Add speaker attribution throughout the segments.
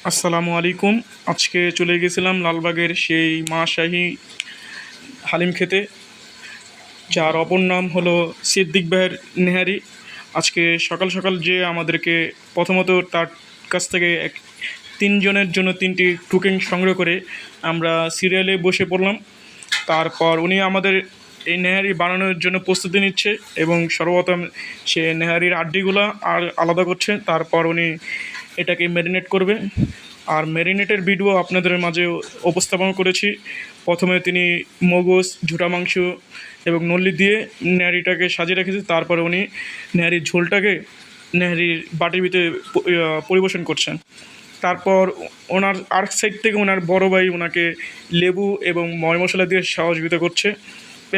Speaker 1: আসসালামু আলাইকুম। আজকে চলে গেছিলাম লালবাগের সেই মা শাহী হালিম খেতে, যার অপর নাম হলো সিদ্দিক ভাইয়ের নেহারি। আজকে সকাল সকাল যে আমাদেরকে প্রথমত তার কাছ থেকে তিনজনের জন্য তিনটি টোকেন সংগ্রহ করে আমরা সিরিয়ালে বসে পড়লাম। তারপর উনি আমাদের এই নেহারি বানানোর জন্য প্রস্তুতি নিচ্ছে এবং সর্বপ্রথম সে নেহারির আড্ডিগুলো আর আলাদা করছে। তারপর উনি এটাকে ম্যারিনেট করবে, আর ম্যারিনেটের ভিডিও আপনাদের মাঝে উপস্থাপন করেছি। প্রথমে তিনি মগজ, ঝুটা মাংস এবং নল্লি দিয়ে নেহারিটাকে সাজিয়ে রেখেছে। তারপরে উনি নেহারির ঝোলটাকে নেহারির বাটির ভিতরে পরিবেশন করছেন। তারপর ওনার আরেক সাইড থেকে ওনার বড় ভাই ওনাকে লেবু এবং ময় মশলা দিয়ে সহযোগিতা করছে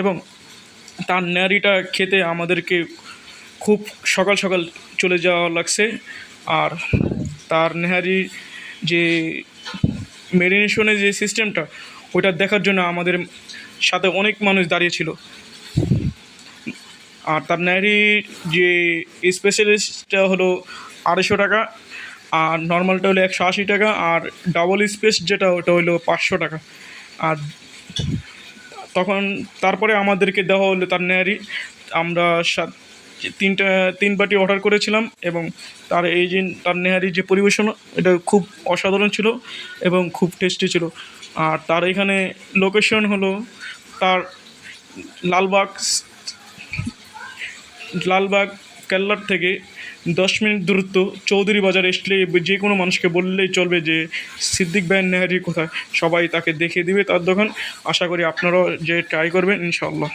Speaker 1: এবং তার নেহারিটা খেতে আমাদেরকে খুব সকাল সকাল চলে যাওয়া লাগছে। আর তার নেহারি যে মেরিনেশনের যে সিস্টেমটা, ওইটা দেখার জন্য আমাদের সাথে অনেক মানুষ দাঁড়িয়েছিল। আর তার নেহারির যে স্পেশালিস্টটা হলো 250 টাকা, আর নর্মালটা হলো 180 টাকা, আর ডাবল স্পেস যেটা ওটা হলো 500 টাকা। আর তখন তারপরে আমাদেরকে দেওয়া হলো তার নেহারি। আমরা তিন বাটি অর্ডার করেছিলাম এবং তার নেহারি যে পরিবেশন, এটা খুব অসাধারণ ছিল এবং খুব টেস্টি ছিল। আর তার এখানে লোকেশন হলো তার লালবাগ লালবাগ কেল্লার থেকে 10 মিনিট দূরত্ব। চৌধুরী বাজার আসলে যে কোনো মানুষকে বললেই চলবে যে সিদ্দিক ভাইয়ের নেহারি কোথায়, সবাই তাকে দেখিয়ে দিবে তার দোকান। আশা করি আপনারাও যে ট্রাই করবেন ইনশাআল্লাহ।